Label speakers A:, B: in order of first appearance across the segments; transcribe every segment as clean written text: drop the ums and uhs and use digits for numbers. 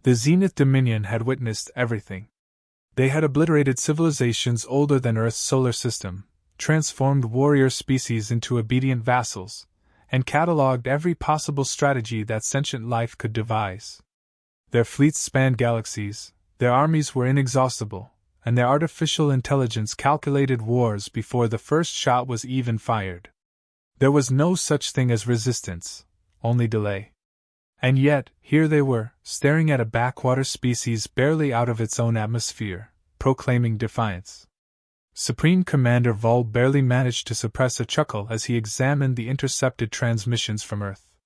A: The Zenith Dominion had witnessed everything. They had obliterated civilizations older than Earth's solar system, transformed warrior species into obedient vassals, and catalogued every possible strategy that sentient life could devise. Their fleets spanned galaxies, their armies were inexhaustible, and their artificial intelligence calculated wars before the first shot was even fired. There was no such thing as resistance, only delay. And yet, here they were, staring at a backwater species barely out of its own atmosphere, proclaiming defiance. Supreme Commander Vol barely managed to suppress a chuckle as he examined the intercepted transmissions from Earth.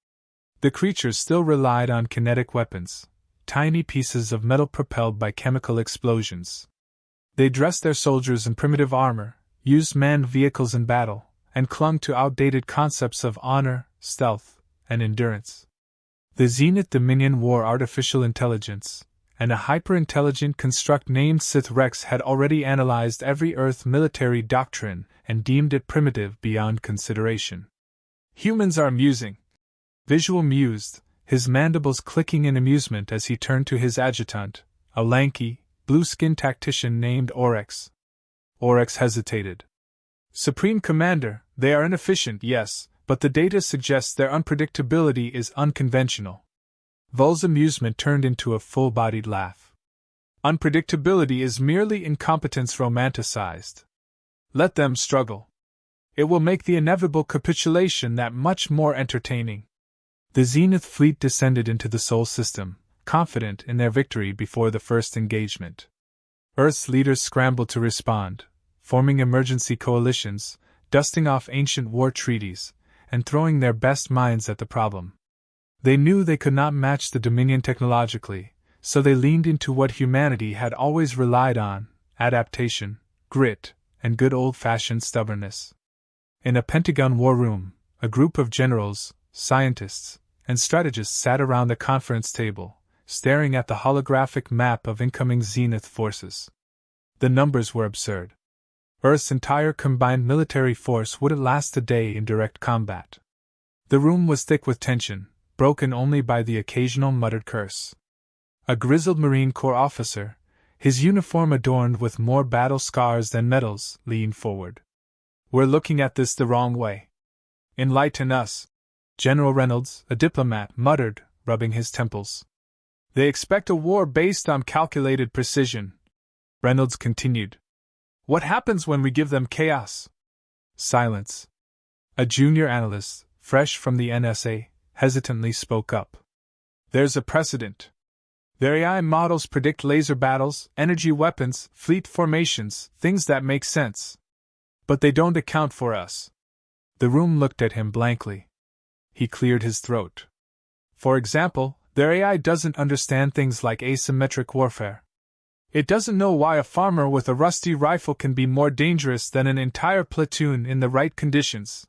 A: The creatures still relied on kinetic weapons, tiny pieces of metal propelled by chemical explosions. They dressed their soldiers in primitive armor, used manned vehicles in battle, and clung to outdated concepts of honor, stealth, and endurance. The Zenith Dominion wore artificial intelligence, and a hyper-intelligent construct named Sith Rex had already analyzed every Earth military doctrine and deemed it primitive beyond consideration. Humans are amusing. Visual mused, his mandibles clicking in amusement as he turned to his adjutant, a lanky, blue-skinned tactician named Oryx. Oryx hesitated. Supreme Commander, they are inefficient, yes, but the data suggests their unpredictability is unconventional. Vol's amusement turned into a full-bodied laugh. Unpredictability is merely incompetence romanticized. Let them struggle. It will make the inevitable capitulation that much more entertaining. The Zenith fleet descended into the Sol system, confident in their victory before the first engagement. Earth's leaders scrambled to respond, forming emergency coalitions, dusting off ancient war treaties, and throwing their best minds at the problem. They knew they could not match the Dominion technologically, so they leaned into what humanity had always relied on: adaptation, grit, and good old-fashioned stubbornness. In a Pentagon war room, a group of generals, scientists, and strategists sat around the conference table, staring at the holographic map of incoming Zenith forces. The numbers were absurd. Earth's entire combined military force wouldn't last a day in direct combat. The room was thick with tension, broken only by the occasional muttered curse. A grizzled Marine Corps officer, his uniform adorned with more battle scars than medals, leaned forward. "We're looking at this the wrong way. Enlighten us," General Reynolds, a diplomat, muttered, rubbing his temples. "They expect a war based on calculated precision," Reynolds continued. "What happens when we give them chaos?" Silence. A junior analyst, fresh from the NSA, hesitantly spoke up. "There's a precedent. Their AI models predict laser battles, energy weapons, fleet formations, things that make sense. But they don't account for us." The room looked at him blankly. He cleared his throat. "For example, their AI doesn't understand things like asymmetric warfare. It doesn't know why a farmer with a rusty rifle can be more dangerous than an entire platoon in the right conditions.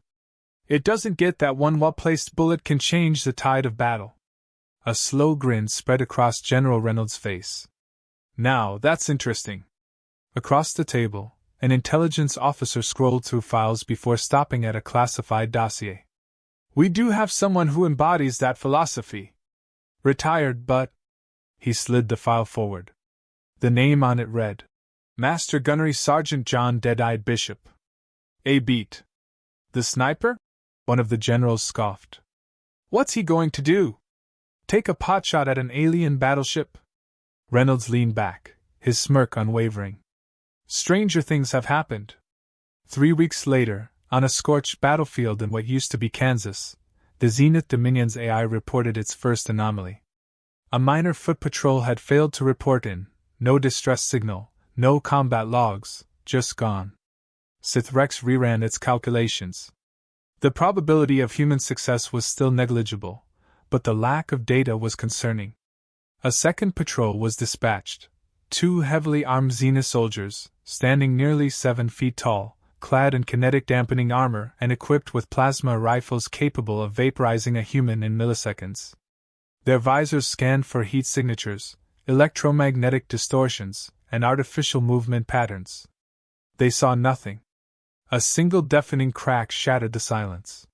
A: It doesn't get that one well-placed bullet can change the tide of battle." A slow grin spread across General Reynolds' face. "Now, that's interesting." Across the table, an intelligence officer scrolled through files before stopping at a classified dossier. "We do have someone who embodies that philosophy. Retired, but—" He slid the file forward. The name on it read, "Master Gunnery Sergeant John Dead-Eyed Bishop." "A beat." "The sniper?" one of the generals scoffed. "What's he going to do? Take a potshot at an alien battleship?" Reynolds leaned back, his smirk unwavering. "Stranger things have happened." 3 weeks later, on a scorched battlefield in what used to be Kansas, the Zenith Dominion's AI reported its first anomaly. A minor foot patrol had failed to report in. No distress signal, no combat logs, just gone. Sith Rex reran its calculations. The probability of human success was still negligible, but the lack of data was concerning. A second patrol was dispatched. 2 heavily armed Zenith soldiers, standing nearly 7 feet tall, clad in kinetic dampening armor and equipped with plasma rifles capable of vaporizing a human in milliseconds. Their visors scanned for heat signatures, electromagnetic distortions, and artificial movement patterns. They saw nothing. A single deafening crack shattered the silence.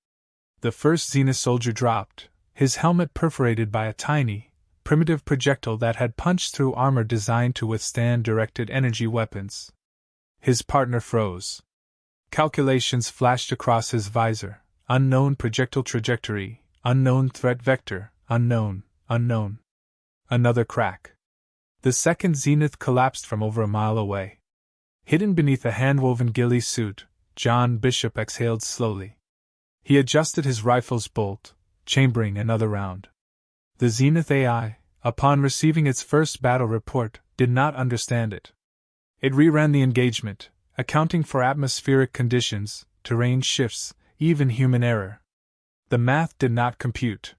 A: The first Zenith soldier dropped, his helmet perforated by a tiny, primitive projectile that had punched through armor designed to withstand directed energy weapons. His partner froze. Calculations flashed across his visor. Unknown projectile trajectory, unknown threat vector, unknown. Another crack. The second zenith collapsed from over a mile away. Hidden beneath a hand-woven ghillie suit, John Bishop exhaled slowly. He adjusted his rifle's bolt, chambering another round. The Zenith AI, upon receiving its first battle report, did not understand it. It reran the engagement, accounting for atmospheric conditions, terrain shifts, even human error. The math did not compute.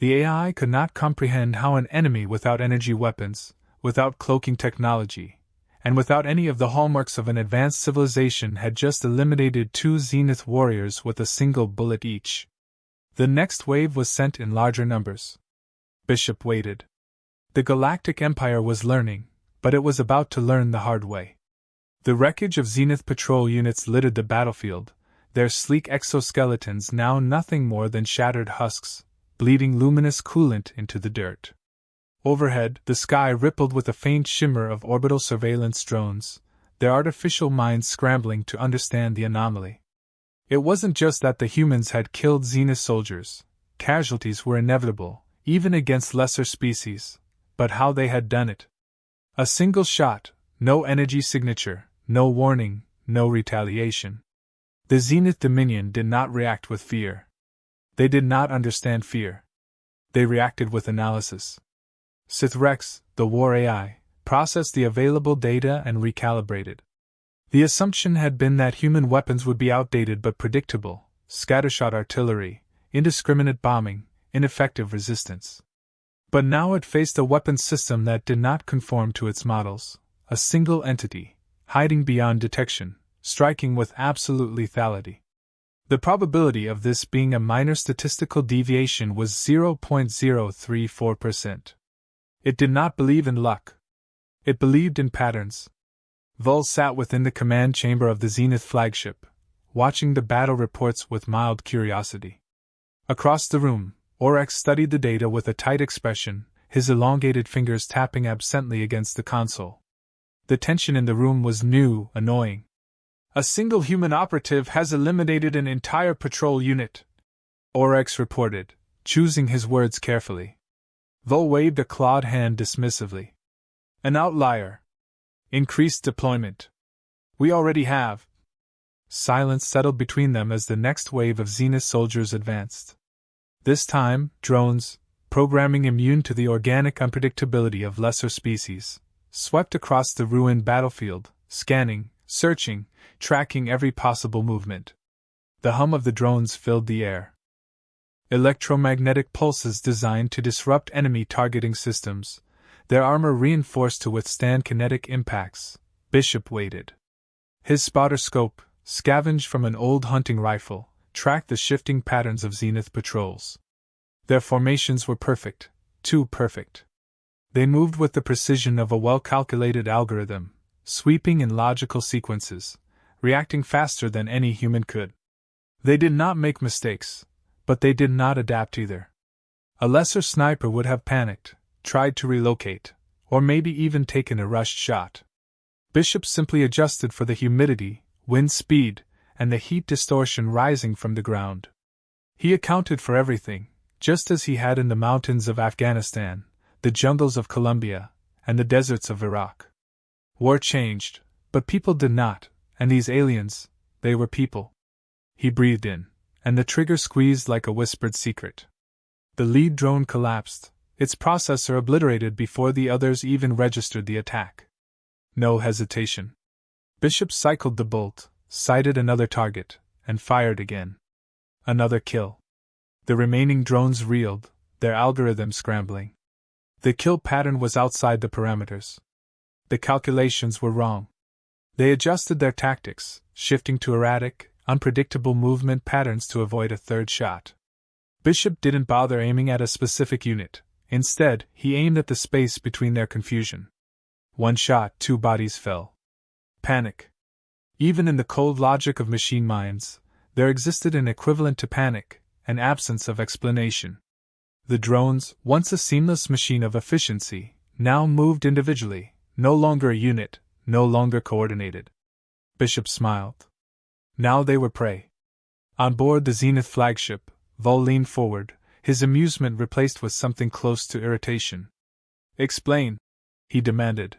A: The AI could not comprehend how an enemy without energy weapons, without cloaking technology, and without any of the hallmarks of an advanced civilization had just eliminated 2 Zenith warriors with a single bullet each. The next wave was sent in larger numbers. Bishop waited. The Galactic Empire was learning, but it was about to learn the hard way. The wreckage of Zenith patrol units littered the battlefield, their sleek exoskeletons now nothing more than shattered husks, bleeding luminous coolant into the dirt. Overhead, the sky rippled with a faint shimmer of orbital surveillance drones, their artificial minds scrambling to understand the anomaly. It wasn't just that the humans had killed Zenith soldiers. Casualties were inevitable, even against lesser species, but how they had done it. A single shot, no energy signature, no warning, no retaliation. The Zenith Dominion did not react with fear. They did not understand fear. They reacted with analysis. Sith Rex, the war AI, processed the available data and recalibrated. The assumption had been that human weapons would be outdated but predictable: scattershot artillery, indiscriminate bombing, ineffective resistance. But now it faced a weapons system that did not conform to its models, a single entity, hiding beyond detection, striking with absolute lethality. The probability of this being a minor statistical deviation was 0.034%. It did not believe in luck. It believed in patterns. Vul sat within the command chamber of the Zenith flagship, watching the battle reports with mild curiosity. Across the room, Oryx studied the data with a tight expression, his elongated fingers tapping absently against the console. The tension in the room was new, annoying. A single human operative has eliminated an entire patrol unit, Oryx reported, choosing his words carefully. Vul waved a clawed hand dismissively. An outlier. Increased deployment. We already have. Silence settled between them as the next wave of Zenith soldiers advanced. This time, drones, programming immune to the organic unpredictability of lesser species, swept across the ruined battlefield, scanning, searching, tracking every possible movement. The hum of the drones filled the air. Electromagnetic pulses designed to disrupt enemy targeting systems, their armor reinforced to withstand kinetic impacts. Bishop waited. His spotter scope, scavenged from an old hunting rifle, tracked the shifting patterns of Zenith patrols. Their formations were perfect, too perfect. They moved with the precision of a well-calculated algorithm, sweeping in logical sequences, reacting faster than any human could. They did not make mistakes, but they did not adapt either. A lesser sniper would have panicked, tried to relocate, or maybe even taken a rushed shot. Bishop simply adjusted for the humidity, wind speed, and the heat distortion rising from the ground. He accounted for everything, just as he had in the mountains of Afghanistan, the jungles of Colombia, and the deserts of Iraq. War changed, but people did not, and these aliens, they were people. He breathed in, and the trigger squeezed like a whispered secret. The lead drone collapsed, its processor obliterated before the others even registered the attack. No hesitation. Bishop cycled the bolt, sighted another target, and fired again. Another kill. The remaining drones reeled, their algorithm scrambling. The kill pattern was outside the parameters. The calculations were wrong. They adjusted their tactics, shifting to erratic, unpredictable movement patterns to avoid a third shot. Bishop didn't bother aiming at a specific unit. Instead, he aimed at the space between their confusion. One shot, 2 bodies fell. Panic. Even in the cold logic of machine minds, there existed an equivalent to panic, an absence of explanation. The drones, once a seamless machine of efficiency, now moved individually, no longer a unit, no longer coordinated. Bishop smiled. Now they were prey. On board the Zenith flagship, Vol leaned forward, his amusement replaced with something close to irritation. "Explain," he demanded.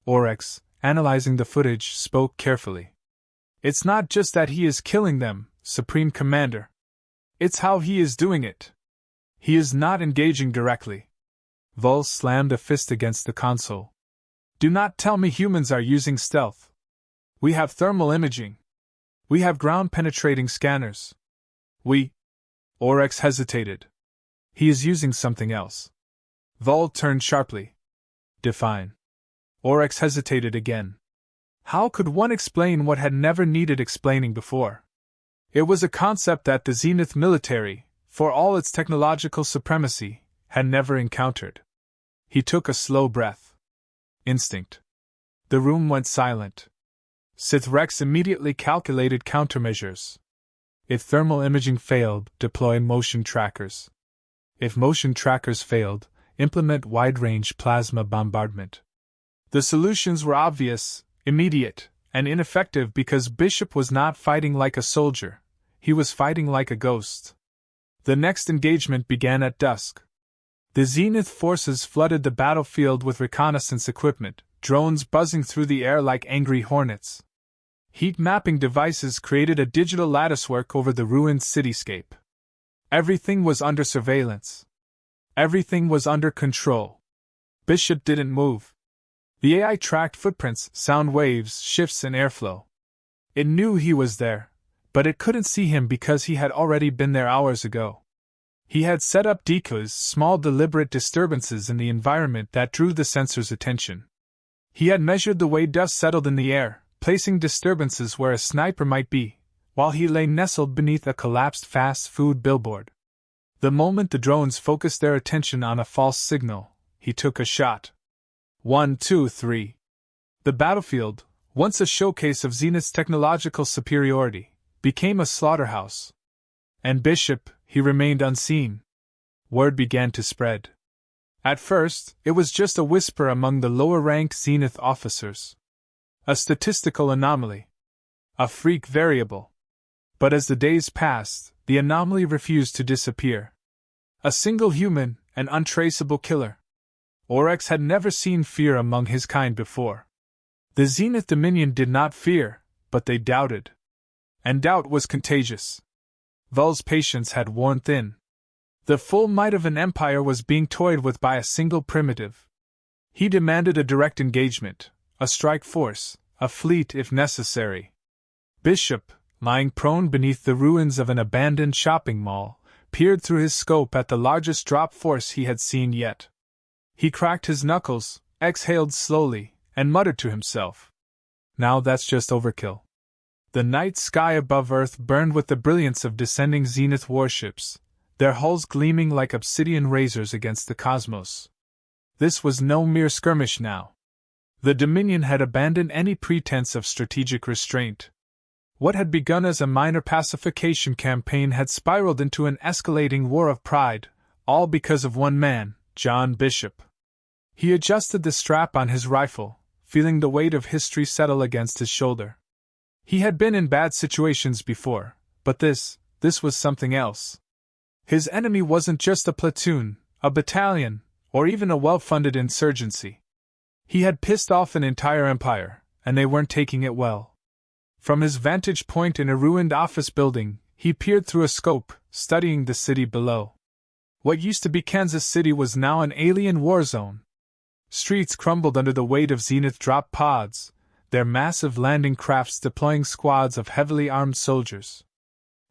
A: Oryx, analyzing the footage, spoke carefully. "It's not just that he is killing them, Supreme Commander. It's how he is doing it. He is not engaging directly." Vol slammed a fist against the console. "Do not tell me humans are using stealth. We have thermal imaging. We have ground-penetrating scanners. Oryx hesitated. "He is using something else." Vol turned sharply. "Define." Oryx hesitated again. How could one explain what had never needed explaining before? It was a concept that the Zenith military, for all its technological supremacy, had never encountered. He took a slow breath. Instinct. The room went silent. Sith Rex immediately calculated countermeasures. If thermal imaging failed, deploy motion trackers. If motion trackers failed, implement wide-range plasma bombardment. The solutions were obvious, immediate, and ineffective because Bishop was not fighting like a soldier, he was fighting like a ghost. The next engagement began at dusk. The Zenith forces flooded the battlefield with reconnaissance equipment, drones buzzing through the air like angry hornets. Heat mapping devices created a digital latticework over the ruined cityscape. Everything was under surveillance. Everything was under control. Bishop didn't move. The AI tracked footprints, sound waves, shifts in airflow. It knew he was there, but it couldn't see him because he had already been there hours ago. He had set up decoys, small deliberate disturbances in the environment that drew the sensor's attention. He had measured the way dust settled in the air, placing disturbances where a sniper might be, while he lay nestled beneath a collapsed fast food billboard. The moment the drones focused their attention on a false signal, he took a shot. 1, 2, 3. The battlefield, once a showcase of Zenith's technological superiority, became a slaughterhouse. And Bishop, he remained unseen. Word began to spread. At first, it was just a whisper among the lower-ranked Zenith officers. A statistical anomaly. A freak variable. But as the days passed, the anomaly refused to disappear. A single human, an untraceable killer. Oryx had never seen fear among his kind before. The Zenith Dominion did not fear, but they doubted. And doubt was contagious. Vol's patience had worn thin. The full might of an empire was being toyed with by a single primitive. He demanded a direct engagement, a strike force, a fleet if necessary. Bishop, lying prone beneath the ruins of an abandoned shopping mall, peered through his scope at the largest drop force he had seen yet. He cracked his knuckles, exhaled slowly, and muttered to himself. Now that's just overkill. The night sky above Earth burned with the brilliance of descending Zenith warships, their hulls gleaming like obsidian razors against the cosmos. This was no mere skirmish now. The Dominion had abandoned any pretense of strategic restraint. What had begun as a minor pacification campaign had spiraled into an escalating war of pride, all because of one man, John Bishop. He adjusted the strap on his rifle, feeling the weight of history settle against his shoulder. He had been in bad situations before, but this was something else. His enemy wasn't just a platoon, a battalion, or even a well-funded insurgency. He had pissed off an entire empire, and they weren't taking it well. From his vantage point in a ruined office building, he peered through a scope, studying the city below. What used to be Kansas City was now an alien war zone. Streets crumbled under the weight of Zenith drop pods, their massive landing crafts deploying squads of heavily armed soldiers.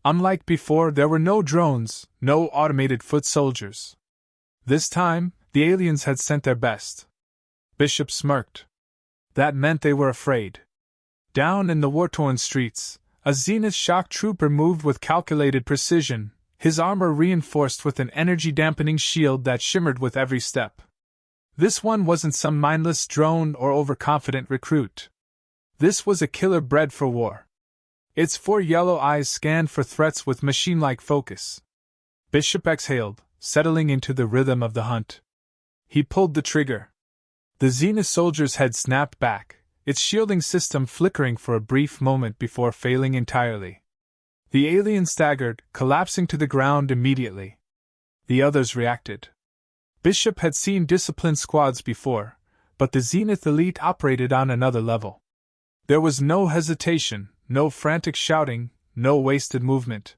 A: Unlike before, there were no drones, no automated foot soldiers. This time, the aliens had sent their best. Bishop smirked. That meant they were afraid. Down in the war-torn streets, a Zenith shock trooper moved with calculated precision, his armor reinforced with an energy-dampening shield that shimmered with every step. This one wasn't some mindless drone or overconfident recruit. This was a killer bred for war. Its 4 yellow eyes scanned for threats with machine-like focus. Bishop exhaled, settling into the rhythm of the hunt. He pulled the trigger. The Zenith soldier's head snapped back, its shielding system flickering for a brief moment before failing entirely. The alien staggered, collapsing to the ground immediately. The others reacted. Bishop had seen disciplined squads before, but the Zenith elite operated on another level. There was no hesitation, no frantic shouting, no wasted movement.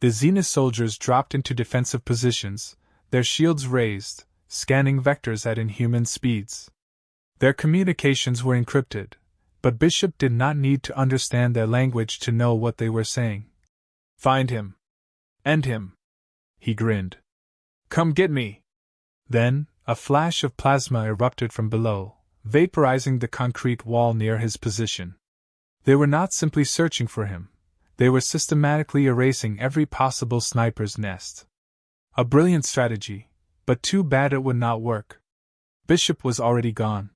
A: The Zenith soldiers dropped into defensive positions, their shields raised, scanning vectors at inhuman speeds. Their communications were encrypted, but Bishop did not need to understand their language to know what they were saying. "Find him. End him." He grinned. "Come get me." Then, a flash of plasma erupted from below, vaporizing the concrete wall near his position. They were not simply searching for him, they were systematically erasing every possible sniper's nest. A brilliant strategy, but too bad it would not work. Bishop was already gone.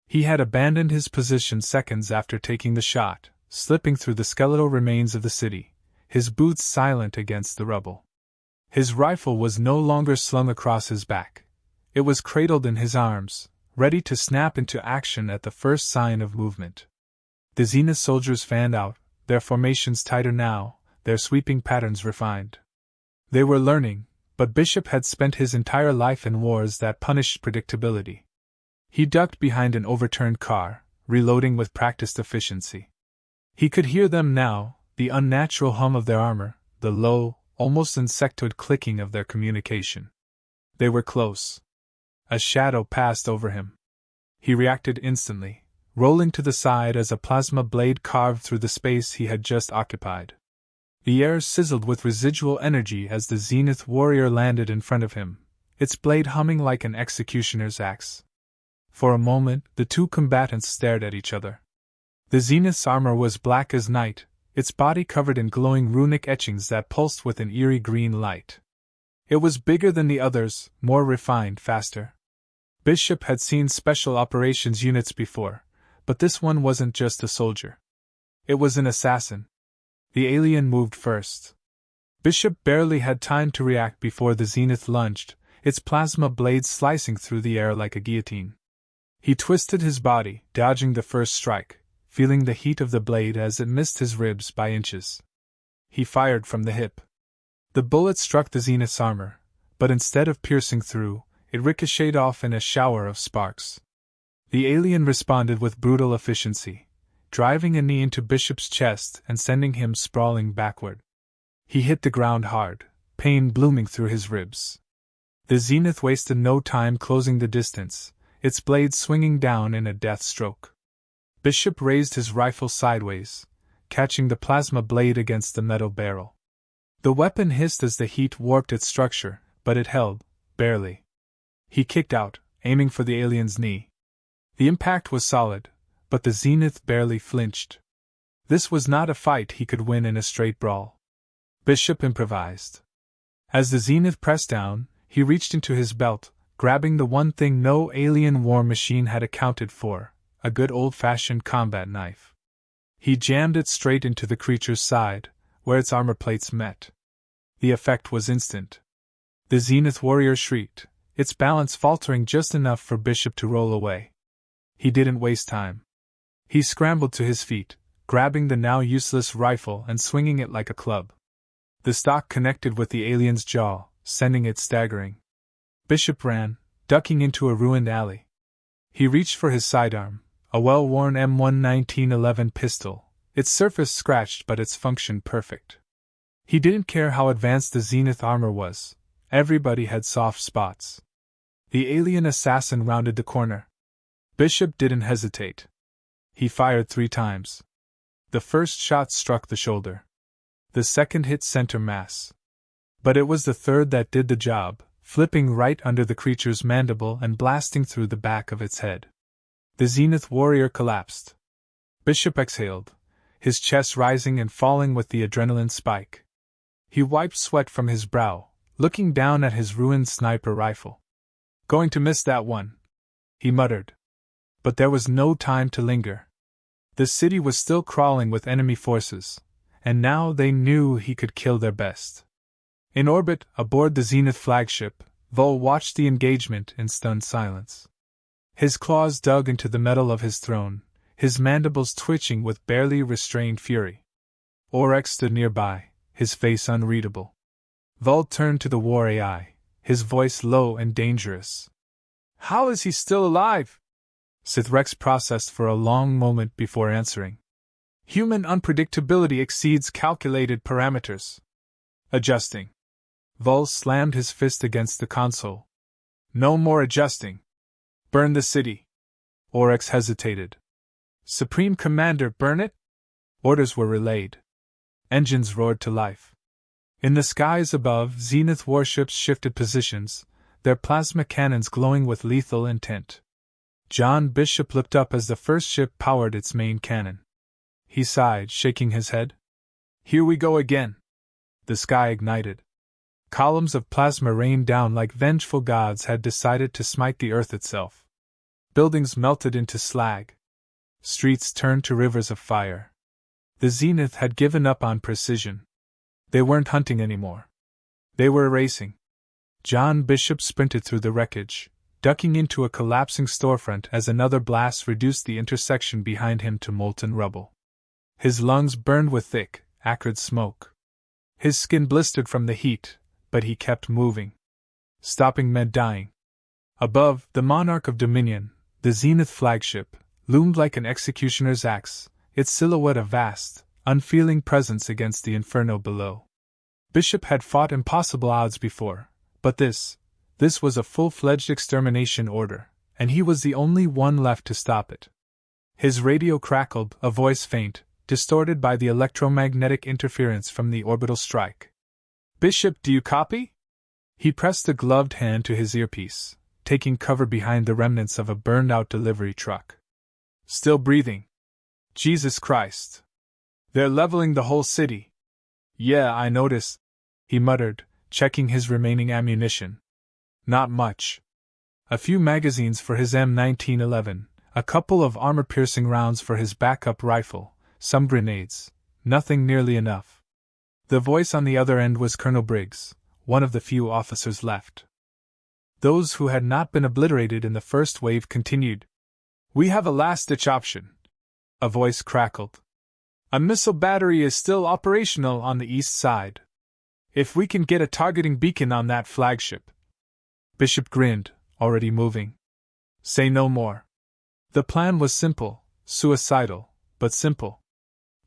A: He had abandoned his position seconds after taking the shot, slipping through the skeletal remains of the city, his boots silent against the rubble. His rifle was no longer slung across his back. It was cradled in his arms, ready to snap into action at the first sign of movement. The Zenith soldiers fanned out, their formations tighter now, their sweeping patterns refined. They were learning, but Bishop had spent his entire life in wars that punished predictability. He ducked behind an overturned car, reloading with practiced efficiency. He could hear them now, the unnatural hum of their armor, the low, almost insectoid clicking of their communication. They were close. A shadow passed over him. He reacted instantly, rolling to the side as a plasma blade carved through the space he had just occupied. The air sizzled with residual energy as the Zenith warrior landed in front of him, its blade humming like an executioner's axe. For a moment, the two combatants stared at each other. The Zenith's armor was black as night, its body covered in glowing runic etchings that pulsed with an eerie green light. It was bigger than the others, more refined, faster. Bishop had seen special operations units before, but this one wasn't just a soldier. It was an assassin. The alien moved first. Bishop barely had time to react before the Zenith lunged, its plasma blades slicing through the air like a guillotine. He twisted his body, dodging the first strike, feeling the heat of the blade as it missed his ribs by inches. He fired from the hip. The bullet struck the Zenith's armor, but instead of piercing through, it ricocheted off in a shower of sparks. The alien responded with brutal efficiency, driving a knee into Bishop's chest and sending him sprawling backward. He hit the ground hard, pain blooming through his ribs. The Zenith wasted no time closing the distance, its blade swinging down in a death stroke. Bishop raised his rifle sideways, catching the plasma blade against the metal barrel. The weapon hissed as the heat warped its structure, but it held, barely. He kicked out, aiming for the alien's knee. The impact was solid, but the Zenith barely flinched. This was not a fight he could win in a straight brawl. Bishop improvised. As the Zenith pressed down, he reached into his belt, grabbing the one thing no alien war machine had accounted for, a good old-fashioned combat knife. He jammed it straight into the creature's side, where its armor plates met. The effect was instant. The Zenith warrior shrieked, its balance faltering just enough for Bishop to roll away. He didn't waste time. He scrambled to his feet, grabbing the now useless rifle and swinging it like a club. The stock connected with the alien's jaw, sending it staggering. Bishop ran, ducking into a ruined alley. He reached for his sidearm, a well-worn M1 1911 pistol, its surface scratched but its function perfect. He didn't care how advanced the Zenith armor was, everybody had soft spots. The alien assassin rounded the corner. Bishop didn't hesitate. He fired 3 times. The first shot struck the shoulder. The second hit center mass. But it was the third that did the job, flipping right under the creature's mandible and blasting through the back of its head. The Zenith warrior collapsed. Bishop exhaled, his chest rising and falling with the adrenaline spike. He wiped sweat from his brow, looking down at his ruined sniper rifle. "Going to miss that one," he muttered. But there was no time to linger. The city was still crawling with enemy forces, and now they knew he could kill their best. In orbit, aboard the Zenith flagship, Vol watched the engagement in stunned silence. His claws dug into the metal of his throne, his mandibles twitching with barely restrained fury. Oryx stood nearby, his face unreadable. Vol turned to the war AI, his voice low and dangerous. "How is he still alive?" Sith Rex processed for a long moment before answering. "Human unpredictability exceeds calculated parameters." "Adjusting." Vol slammed his fist against the console. "No more adjusting. Burn the city." Oryx hesitated. "Supreme Commander, burn it?" Orders were relayed. Engines roared to life. In the skies above, Zenith warships shifted positions, their plasma cannons glowing with lethal intent. John Bishop looked up as the first ship powered its main cannon. He sighed, shaking his head. "Here we go again." The sky ignited. Columns of plasma rained down like vengeful gods had decided to smite the earth itself. Buildings melted into slag. Streets turned to rivers of fire. The Zenith had given up on precision. They weren't hunting anymore. They were racing. John Bishop sprinted through the wreckage, ducking into a collapsing storefront as another blast reduced the intersection behind him to molten rubble. His lungs burned with thick, acrid smoke. His skin blistered from the heat, but he kept moving. Stopping meant dying. Above, the monarch of Dominion, the Zenith flagship, loomed like an executioner's axe, its silhouette a vast, unfeeling presence against the inferno below. Bishop had fought impossible odds before, but this was a full-fledged extermination order, and he was the only one left to stop it. His radio crackled, a voice faint, distorted by the electromagnetic interference from the orbital strike. "Bishop, do you copy?" He pressed a gloved hand to his earpiece, taking cover behind the remnants of a burned-out delivery truck. "Still breathing. Jesus Christ. They're leveling the whole city." "Yeah, I notice," he muttered, checking his remaining ammunition. "Not much. A few magazines for his M1911, a couple of armor-piercing rounds for his backup rifle, some grenades, nothing nearly enough." The voice on the other end was Colonel Briggs, one of the few officers left. Those who had not been obliterated in the first wave continued. "We have a last-ditch option," a voice crackled. "A missile battery is still operational on the east side. If we can get a targeting beacon on that flagship." Bishop grinned, already moving. "Say no more." The plan was simple, suicidal, but simple.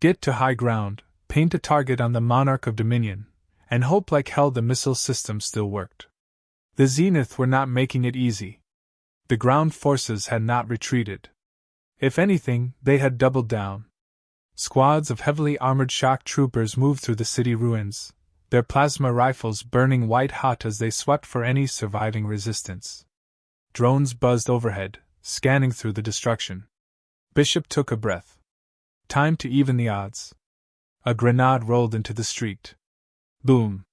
A: Get to high ground, paint a target on the monarch of Dominion, and hope like hell the missile system still worked. The Zenith were not making it easy. The ground forces had not retreated. If anything, they had doubled down. Squads of heavily armored shock troopers moved through the city ruins, their plasma rifles burning white-hot as they swept for any surviving resistance. Drones buzzed overhead, scanning through the destruction. Bishop took a breath. Time to even the odds. A grenade rolled into the street. Boom!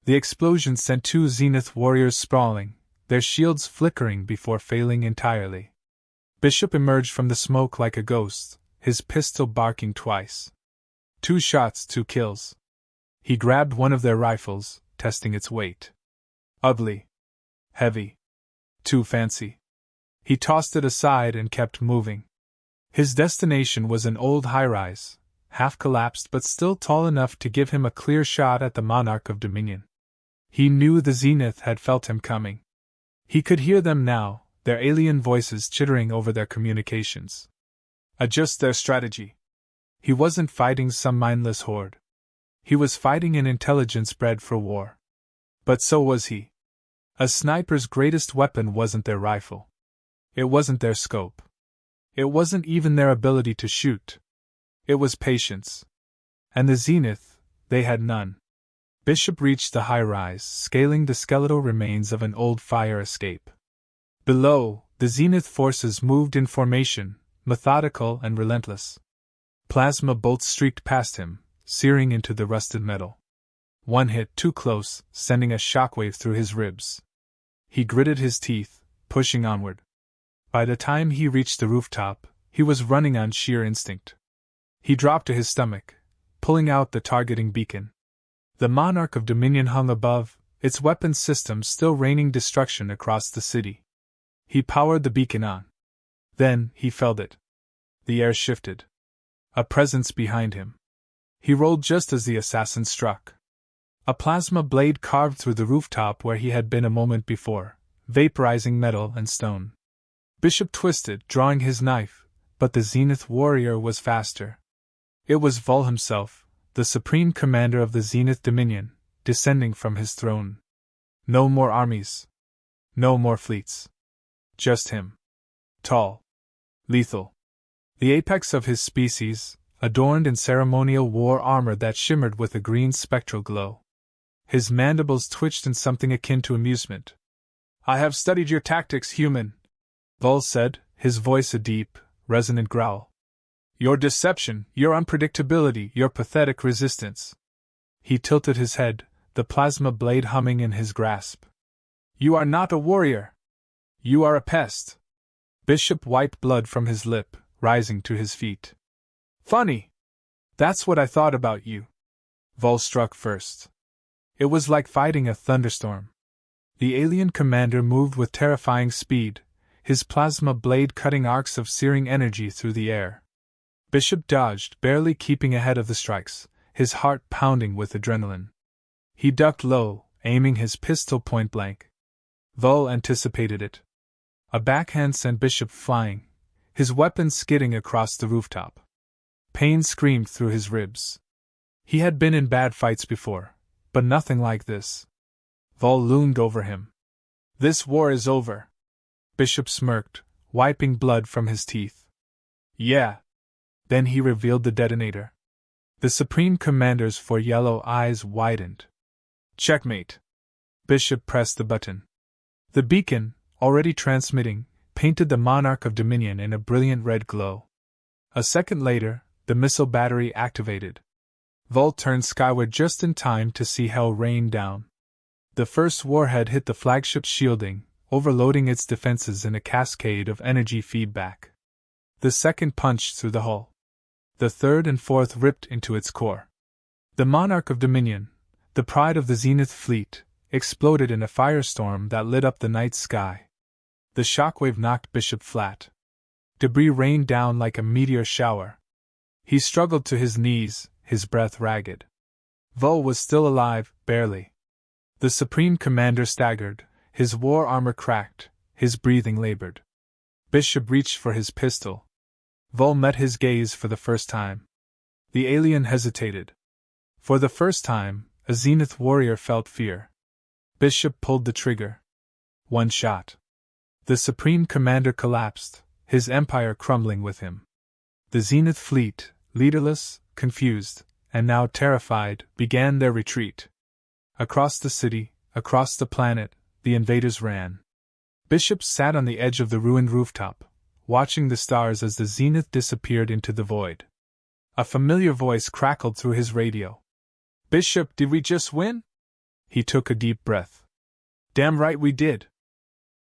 A: The explosion sent two Zenith warriors sprawling, their shields flickering before failing entirely. Bishop emerged from the smoke like a ghost, his pistol barking twice. 2 shots, 2 kills. He grabbed one of their rifles, testing its weight. Ugly. Heavy. Too fancy. He tossed it aside and kept moving. His destination was an old high-rise, half-collapsed but still tall enough to give him a clear shot at the monarch of Dominion. He knew the Zenith had felt him coming. He could hear them now, their alien voices chittering over their communications. Adjust their strategy. He wasn't fighting some mindless horde. He was fighting an intelligence bred for war. But so was he. A sniper's greatest weapon wasn't their rifle. It wasn't their scope. It wasn't even their ability to shoot. It was patience. And the Zenith, they had none. Bishop reached the high-rise, scaling the skeletal remains of an old fire escape. Below, the Zenith forces moved in formation, methodical and relentless. Plasma bolts streaked past him, searing into the rusted metal. One hit too close, sending a shockwave through his ribs. He gritted his teeth, pushing onward. By the time he reached the rooftop, he was running on sheer instinct. He dropped to his stomach, pulling out the targeting beacon. The monarch of Dominion hung above, its weapons system still raining destruction across the city. He powered the beacon on. Then, he felt it. The air shifted. A presence behind him. He rolled just as the assassin struck. A plasma blade carved through the rooftop where he had been a moment before, vaporizing metal and stone. Bishop twisted, drawing his knife, but the Zenith warrior was faster. It was Vol himself, the supreme commander of the Zenith Dominion, descending from his throne. No more armies. No more fleets. Just him. Tall. Lethal. The apex of his species, adorned in ceremonial war armor that shimmered with a green spectral glow. His mandibles twitched in something akin to amusement. "I have studied your tactics, human," Vol said, his voice a deep, resonant growl. "Your deception, your unpredictability, your pathetic resistance." He tilted his head, the plasma blade humming in his grasp. "You are not a warrior. You are a pest." Bishop wiped blood from his lip, rising to his feet. "Funny. That's what I thought about you." Vol struck first. It was like fighting a thunderstorm. The alien commander moved with terrifying speed, his plasma blade cutting arcs of searing energy through the air. Bishop dodged, barely keeping ahead of the strikes, his heart pounding with adrenaline. He ducked low, aiming his pistol point blank. Vol anticipated it. A backhand sent Bishop flying, his weapon skidding across the rooftop. Pain screamed through his ribs. He had been in bad fights before, but nothing like this. Vol loomed over him. "This war is over." Bishop smirked, wiping blood from his teeth. "Yeah." Then he revealed the detonator. The Supreme Commander's four yellow eyes widened. "Checkmate." Bishop pressed the button. The beacon, already transmitting, painted the monarch of Dominion in a brilliant red glow. A second later, the missile battery activated. Vol turned skyward just in time to see hell rain down. The first warhead hit the flagship's shielding, overloading its defenses in a cascade of energy feedback. The second punched through the hull. The third and fourth ripped into its core. The monarch of Dominion, the pride of the Zenith fleet, exploded in a firestorm that lit up the night sky. The shockwave knocked Bishop flat. Debris rained down like a meteor shower. He struggled to his knees, his breath ragged. Vol was still alive, barely. The Supreme Commander staggered, his war armor cracked, his breathing labored. Bishop reached for his pistol. Vol met his gaze for the first time. The alien hesitated. For the first time, a Zenith warrior felt fear. Bishop pulled the trigger. One shot. The Supreme Commander collapsed, his empire crumbling with him. The Zenith fleet, leaderless, confused, and now terrified, began their retreat. Across the city, across the planet, the invaders ran. Bishop sat on the edge of the ruined rooftop, watching the stars as the Zenith disappeared into the void. A familiar voice crackled through his radio. "Bishop, did we just win?" He took a deep breath. "Damn right we did,"